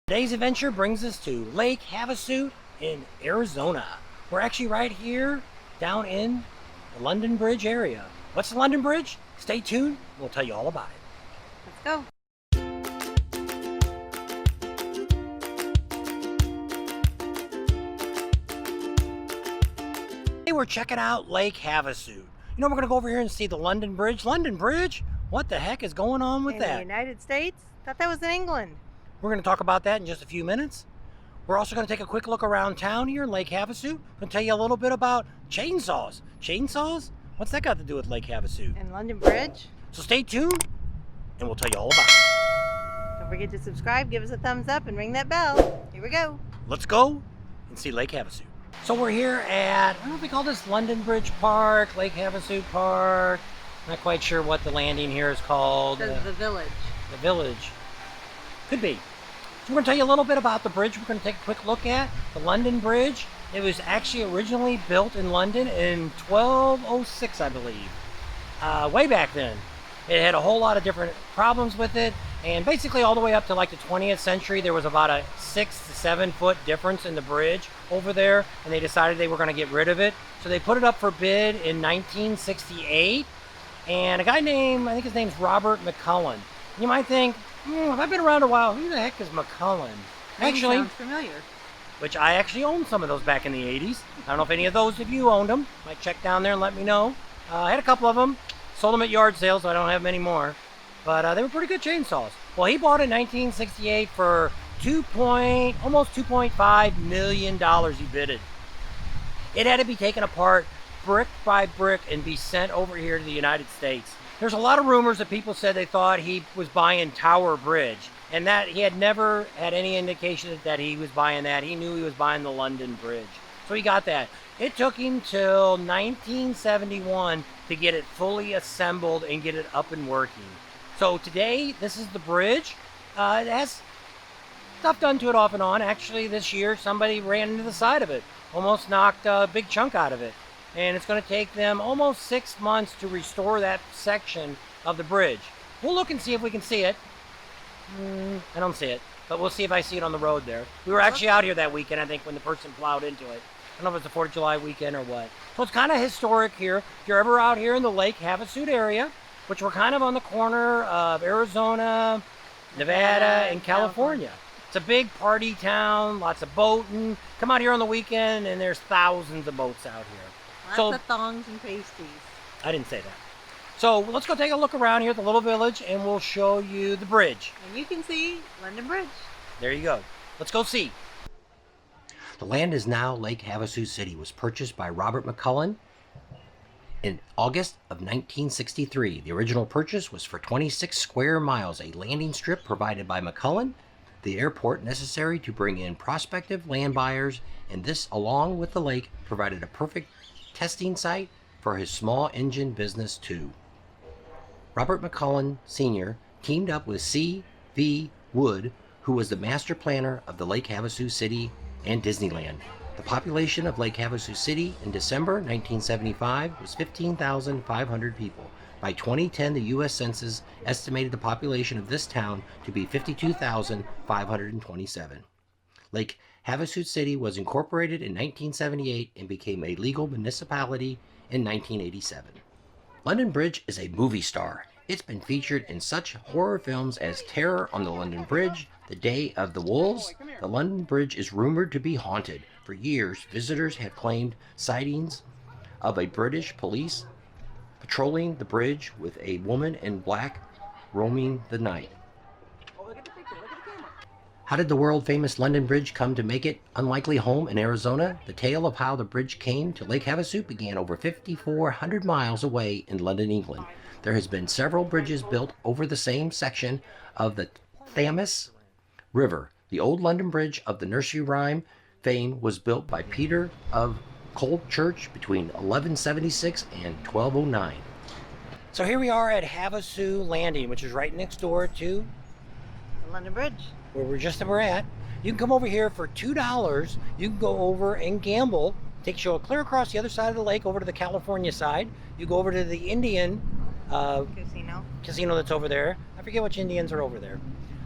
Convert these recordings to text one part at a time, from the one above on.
Today's adventure brings us to Lake Havasu in Arizona. We're actually right here down in the London Bridge area. What's the London Bridge? Stay tuned, we'll tell you all about it. Let's go. Hey, we're checking out Lake Havasu. You know, we're gonna go over here and see the London Bridge. London Bridge? What the heck is going on with In that? the United States? Thought that was in England. We're going to talk about that in just a few minutes. We're also going to take a quick look around town here in Lake Havasu and tell you a little bit about chainsaws. Chainsaws? What's that got to do with Lake Havasu? And London Bridge. So stay tuned and we'll tell you all about it. Don't forget to subscribe, give us a thumbs up, and ring that bell. Here we go. Let's go and see Lake Havasu. So we're here at, I don't know if we call this London Bridge Park, Lake Havasu Park. Not quite sure what the landing here is called. It says the village. The village. Could be. So we're going to tell you a little bit about the bridge we're going to take a quick look at. The London Bridge. It was actually originally built in London in 1206, I believe. Way back then. It had a whole lot of different problems with it. And basically all the way up to like the 20th century, there was about a 6 to 7 foot difference in the bridge over there. And they decided they were going to get rid of it. So they put it up for bid in 1968. And a guy named, I think his name's Robert McCullen. You might think, have I been around a while? Who the heck is McCullen? Actually, sounds familiar. which I actually owned some of those back in the 80s. I don't know if any of those of you owned them. Might check down there and let me know. I had a couple of them. Sold them at yard sales, so I don't have many more. But they were pretty good chainsaws. Well, he bought it in 1968 for almost $2.5 million he bid it. It had to be taken apart brick by brick and be sent over here to the United States. There's a lot of rumors that people said they thought he was buying Tower Bridge, and that he had never had any indication that he was buying that. He knew he was buying the London Bridge. So he got that. It took him till 1971 to get it fully assembled and get it up and working. So today, this is the bridge. It has stuff done to it off and on. Actually, this year, somebody ran into the side of it. Almost knocked a big chunk out of it. And it's going to take them almost 6 months to restore that section of the bridge. We'll look and see if we can see it. I don't see it, but we'll see if I see it on the road there. We were actually out here that weekend, I think, when the person plowed into it. I don't know if it's the 4th of July weekend or what. So it's kind of historic here. If you're ever out here in the Lake Havasu area, which we're kind of on the corner of Arizona, Nevada, and California. It's a big party town, lots of boating. Come out here on the weekend and there's thousands of boats out here. Lots of thongs and pasties. I didn't say that. So let's go take a look around here at the little village and we'll show you the bridge. And you can see London Bridge. There you go. Let's go see. The land is now Lake Havasu City. Was purchased by Robert McCullen in August of 1963. The original purchase was for 26 square miles, a landing strip provided by McCullen, the airport necessary to bring in prospective land buyers, and this, along with the lake, provided a perfect testing site for his small engine business too. Robert McCullen Sr. teamed up with C.V. Wood, who was the master planner of the Lake Havasu City and Disneyland. The population of Lake Havasu City in December 1975 was 15,500 people. By 2010, the U.S. Census estimated the population of this town to be 52,527. Lake Havasu City was incorporated in 1978 and became a legal municipality in 1987. London Bridge is a movie star. It's been featured in such horror films as Terror on the London Bridge, The Day of the Wolves. The London Bridge is rumored to be haunted. For years, visitors have claimed sightings of a British police patrolling the bridge with a woman in black roaming the night. How did the world-famous London Bridge come to make it unlikely home in Arizona? The tale of how the bridge came to Lake Havasu began over 5,400 miles away in London, England. There has been several bridges built over the same section of the Thames River. The old London Bridge of the nursery rhyme fame was built by Peter of Colchurch between 1176 and 1209. So here we are at Havasu Landing, which is right next door to The London Bridge. where we're at. You can come over here for $2. You can go over and gamble. Takes you clear across the other side of the lake over to the California side. You go over to the Indian Casino. casino that's over there. I forget which Indians are over there.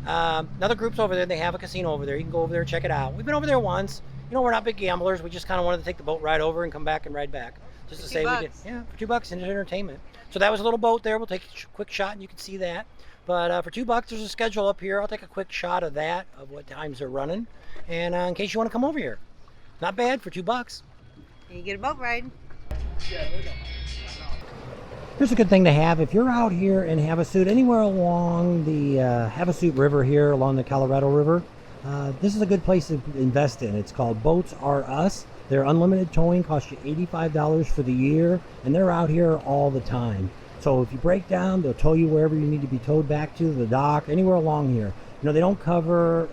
Another group's over there. They have a casino over there. You can go over there and check it out. We've been over there once. You know, we're not big gamblers. We just kind of wanted to take the boat ride over and come back and ride back. Just to say we did. Yeah, for $2 in entertainment. So that was a little boat there. We'll take a quick shot and you can see that. But for $2, there's a schedule up here. I'll take a quick shot of that, of what times they're running. And in case you want to come over here. Not bad for $2. And you get a boat ride. Here's a good thing to have if you're out here in Havasu, anywhere along the Havasu River here, along the Colorado River. This is a good place to invest in. It's called Boats R Us. Their unlimited towing costs you $85 for the year, and they're out here all the time. So if you break down, they'll tow you wherever you need to be towed back to, the dock, anywhere along here. You know, they don't cover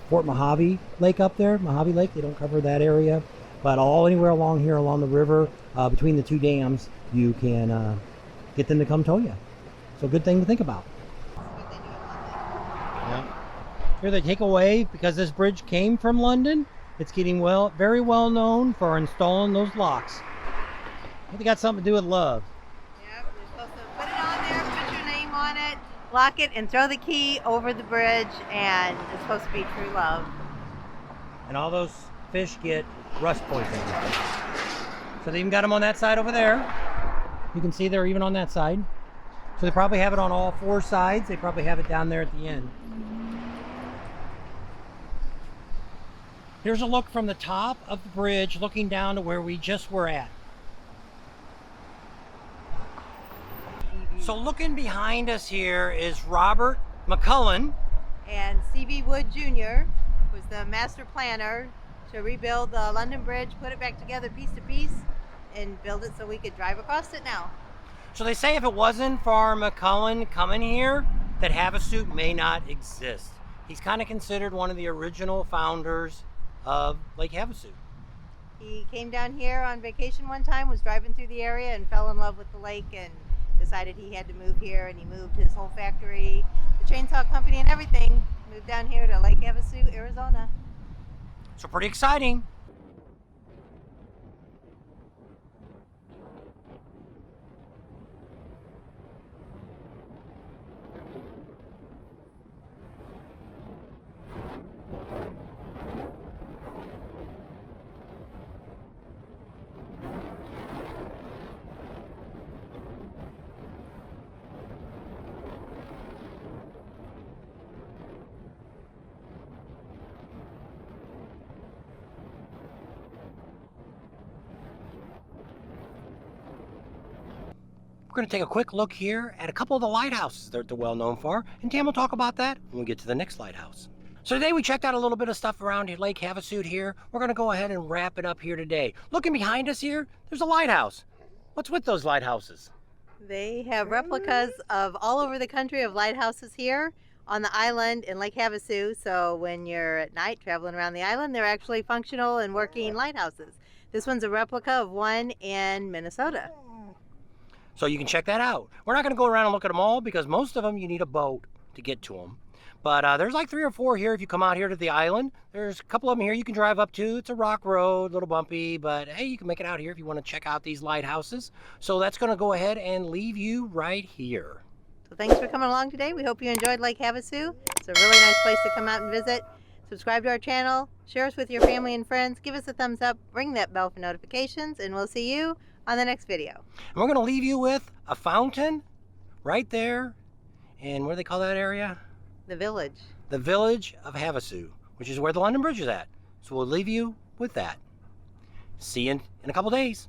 Fort Mojave Lake up there, Mojave Lake. They don't cover that area, but anywhere along here, along the river, between the two dams, you can get them to come tow you. So good thing to think about. Yeah. Here they take away, because this bridge came from London, it's getting very well known for installing those locks. I think they got something to do with love. Yep, you're supposed to put it on there, put your name on it, lock it, and throw the key over the bridge, and it's supposed to be true love. And all those fish get rust poisoning. So they even got them on that side over there. You can see they're even on that side. So they probably have it on all 4 sides. They probably have it down there at the end. Here's a look from the top of the bridge looking down to where we just were at. So looking behind us here is Robert McCullen. And C.B. Wood Jr. was the master planner to rebuild the London Bridge, put it back together piece to piece, and build it so we could drive across it now. So they say if it wasn't for McCullen coming here, that Havasu may not exist. He's kind of considered one of the original founders of Lake Havasu. He came down here on vacation one time, was driving through the area and fell in love with the lake and decided he had to move here, and he moved his whole factory, the chainsaw company and everything, moved down here to Lake Havasu, Arizona. So pretty exciting. We're going to take a quick look here at a couple of the lighthouses that they're well known for, and Dan will talk about that when we get to the next lighthouse. So today we checked out a little bit of stuff around Lake Havasu here. We're going to go ahead and wrap it up here today. Looking behind us here, there's a lighthouse. What's with those lighthouses? They have replicas of all over the country of lighthouses here on the island in Lake Havasu. So when you're at night traveling around the island, they're actually functional and working lighthouses. This one's a replica of one in Minnesota. So you can check that out. We're not going to go around and look at them all because most of them you need a boat to get to them. But there's like 3 or 4 here if you come out here to the island. There's a couple of them here you can drive up to. It's a rock road, a little bumpy, but hey, you can make it out here if you want to check out these lighthouses. So that's going to go ahead and leave you right here. So thanks for coming along today. We hope you enjoyed Lake Havasu. It's a really nice place to come out and visit. Subscribe to our channel, share us with your family and friends, give us a thumbs up, ring that bell for notifications, and we'll see you on the next video. And we're going to leave you with a fountain right there. And what do they call that area? The village. The village of Havasu, which is where the London Bridge is at. So we'll leave you with that. See you in a couple days.